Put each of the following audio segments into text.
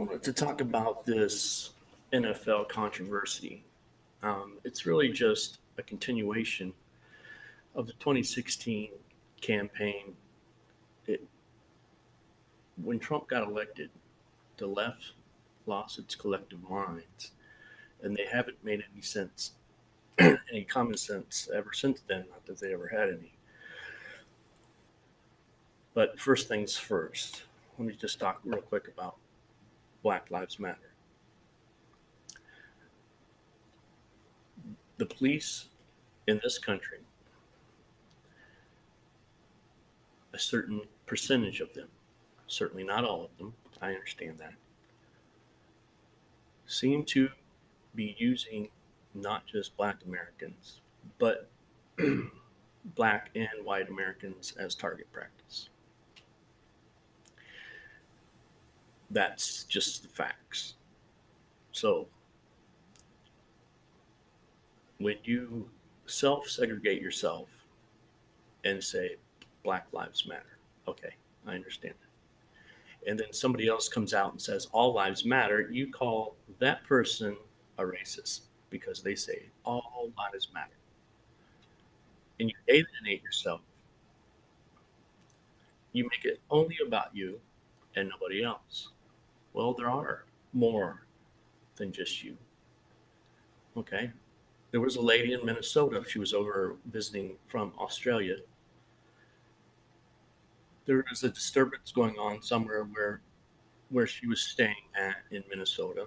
Wanted to talk about this NFL controversy. It's really just a continuation of the 2016 campaign. It, when Trump got elected, the left lost its collective minds, and they haven't made any sense, any common sense ever since then. Not that they ever had any. But first things first, let me just talk real quick about Black Lives Matter. The police in this country, a certain percentage of them, certainly not all of them, I understand that, seem to be using not just black Americans, but black and white Americans as target practice. That's just the facts. So when you self segregate yourself and say Black Lives Matter, okay, I understand that. And then somebody else comes out and says all lives matter, you call that person a racist because they say all lives matter. And you alienate yourself. You make it only about you and nobody else. Well, there are more than just you. Okay. There was a lady in Minnesota. She was over visiting from Australia. There was a disturbance going on somewhere where she was staying at in Minnesota.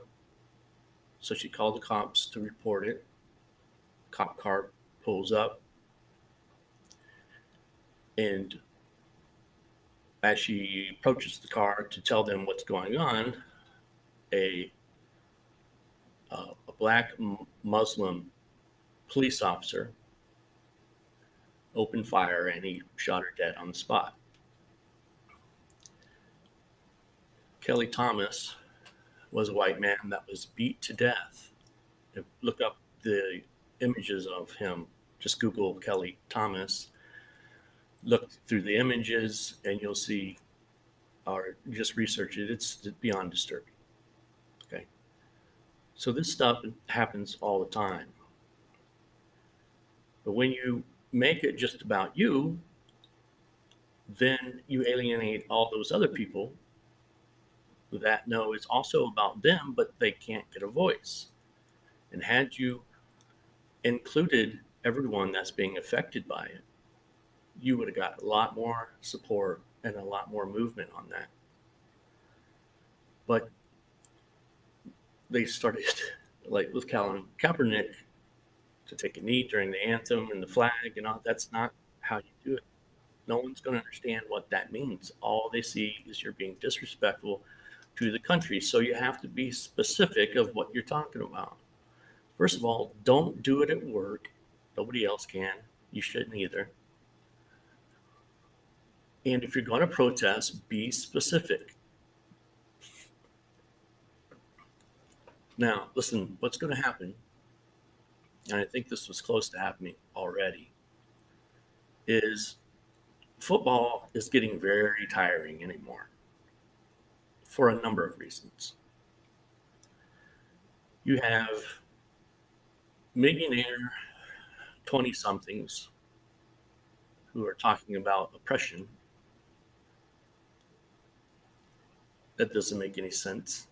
So she called the cops to report it. Cop car pulls up, and as she approaches the car to tell them what's going on, a a black Muslim police officer opened fire and he shot her dead on the spot. Kelly Thomas was a white man that was beat to death. Look up the images of him. Just Google Kelly Thomas. Look through the images and you'll see, or just research it. It's beyond disturbing. Okay. So this stuff happens all the time. But when you make it just about you, then you alienate all those other people that know it's also about them, but they can't get a voice. And had you included everyone that's being affected by it, you would have got a lot more support and a lot more movement on that. But they started, like with Colin Kaepernick, to take a knee during the anthem and the flag and all. That's not how you do it. No one's going to understand what that means. All they see is you're being disrespectful to the country. So you have to be specific of what you're talking about. First of all, don't do it at work. Nobody else can. You shouldn't either. And if you're going to protest, be specific. Now, listen, what's going to happen, and I think this was close to happening already, is football is getting very tiring anymore for a number of reasons. You have millionaire 20 somethings who are talking about oppression. That doesn't make any sense.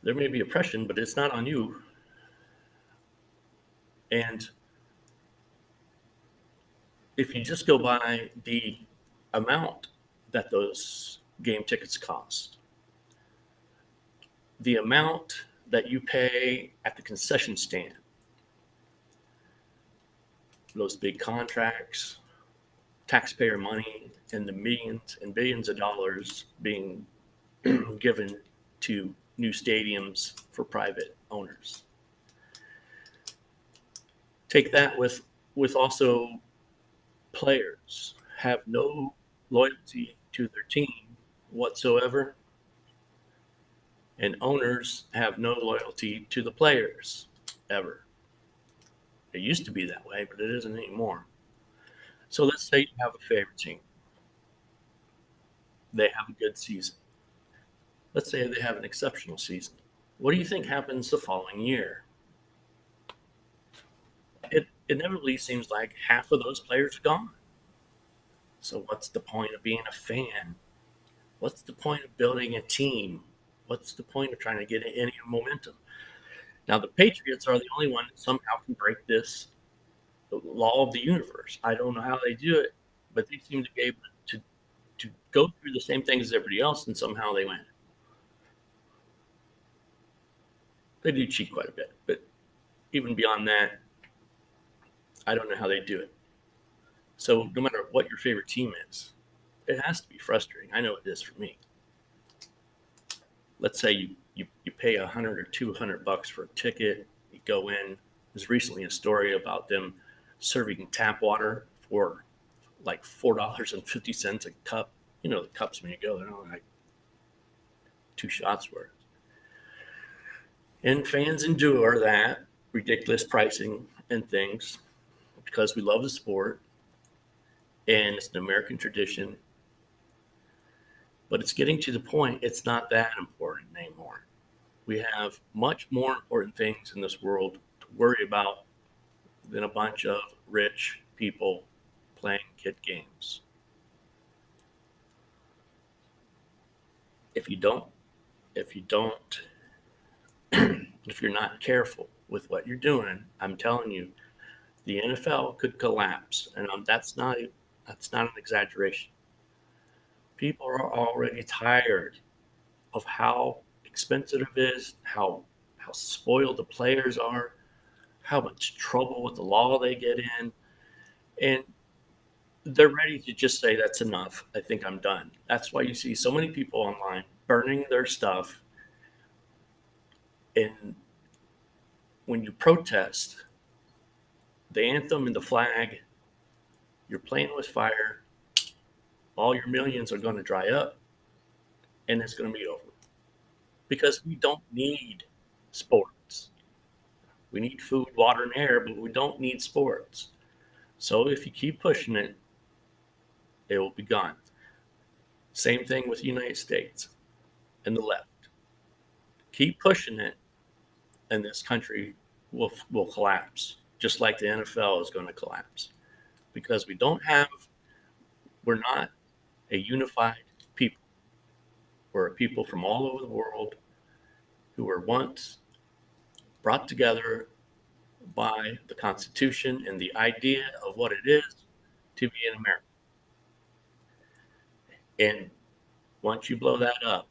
There may be oppression, but it's not on you. And if you just go by the amount that those game tickets cost, the amount that you pay at the concession stand, those big contracts, taxpayer money, and the millions and billions of dollars being given to new stadiums for private owners. Take that with also players have no loyalty to their team whatsoever, and owners have no loyalty to the players ever. It used to be that way, but it isn't anymore. So let's say you have a favorite team. They have a good season. Let's say they have an exceptional season. What do you think happens the following year? It inevitably seems like half of those players are gone. So, what's the point of being a fan? What's the point of building a team? What's the point of trying to get any momentum? Now, the Patriots are the only one that somehow can break this law of the universe. I don't know how they do it, but they seem to be able to go through the same things as everybody else, and somehow they win. They do cheat quite a bit, but even beyond that, I don't know how they do it. So, no matter what your favorite team is, it has to be frustrating. I know it is for me. Let's say you pay $100 or $200 for a ticket, you go in. There's recently a story about them serving tap water for like $4.50 a cup. You know, the cups when you go, they're only like 2 shots worth. And fans endure that ridiculous pricing and things because we love the sport and it's an American tradition. But it's getting to the point, it's not that important anymore. We have much more important things in this world to worry about than a bunch of rich people playing kid games. If you don't, if you don't, if you're not careful with what you're doing, I'm telling you, the NFL could collapse, and that's not an exaggeration. People are already tired of how expensive it is, how spoiled the players are, how much trouble with the law they get in, and they're ready to just say that's enough. I think I'm done. That's why you see so many people online burning their stuff. And when you protest the anthem and the flag, you're playing with fire. All your millions are going to dry up, and it's going to be over because we don't need sports. We need food, water, and air, but we don't need sports. So if you keep pushing it, it will be gone. Same thing with the United States and the left. Keep pushing it, and this country will collapse, just like the NFL is going to collapse, because we're not a unified people. We're a people from all over the world who were once brought together by the Constitution and the idea of what it is to be an American. And once you blow that up,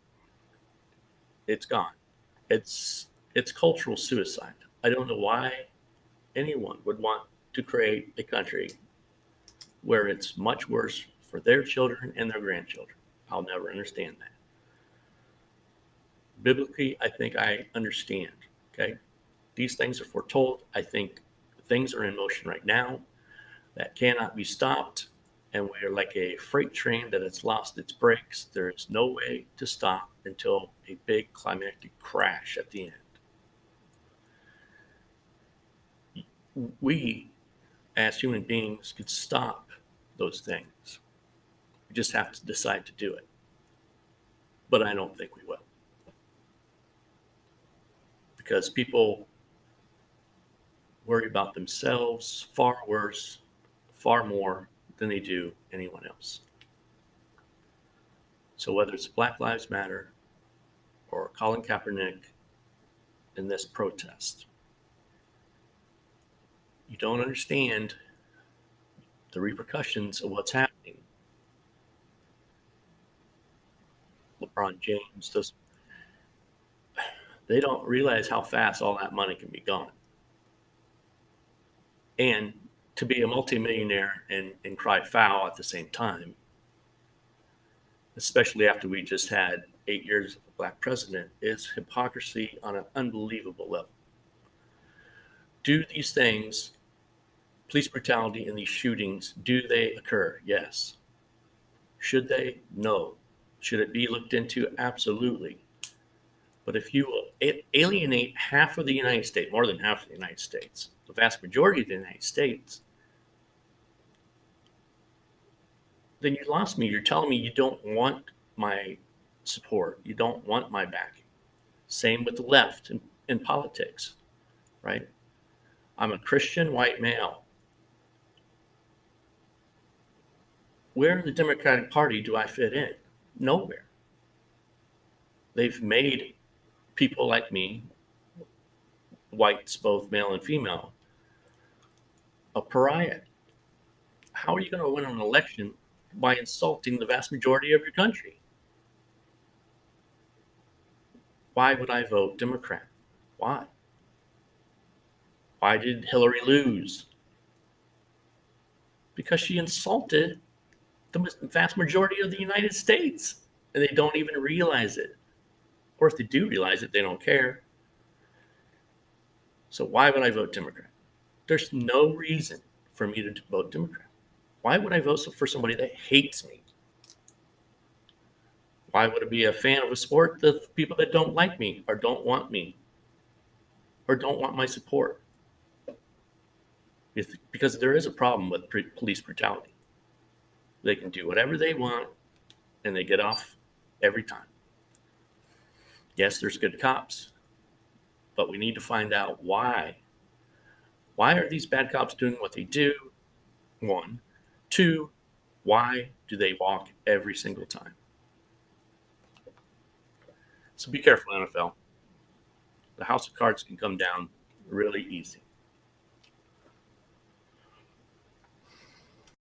it's gone. It's cultural suicide. I don't know why anyone would want to create a country where it's much worse for their children and their grandchildren. I'll never understand that. Biblically, I think I understand. Okay. These things are foretold. I think things are in motion right now that cannot be stopped. And we're like a freight train that has lost its brakes. There is no way to stop until a big climactic crash at the end. We, as human beings, could stop those things. We just have to decide to do it. But I don't think we will. Because people worry about themselves far worse, far more than they do anyone else. So whether it's Black Lives Matter or Colin Kaepernick in this protest, you don't understand the repercussions of what's happening. LeBron James, they don't realize how fast all that money can be gone. And to be a multimillionaire and cry foul at the same time, especially after we just had 8 years of a black president, is hypocrisy on an unbelievable level. Do these things, police brutality and these shootings, do they occur? Yes. Should they? No. Should it be looked into? Absolutely. But if you alienate half of the United States, more than half of the United States, the vast majority of the United States, then you lost me. You're telling me you don't want my support. You don't want my backing. Same with the left in politics, right? I'm a Christian white male. Where in the Democratic Party do I fit in? Nowhere. They've made people like me, whites, both male and female, a pariah. How are you going to win an election by insulting the vast majority of your country? Why would I vote Democrat? Why? Why did Hillary lose? Because she insulted the vast majority of the United States, and they don't even realize it. Or if they do realize it, they don't care. So why would I vote Democrat? There's no reason for me to vote Democrat. Why would I vote for somebody that hates me? Why would I be a fan of a sport with people that don't like me or don't want me or don't want my support? Because there is a problem with police brutality. They can do whatever they want and they get off every time. Yes, there's good cops, but we need to find out why. Why are these bad cops doing what they do? One. Two, why do they walk every single time? So be careful, NFL. The house of cards can come down really easy.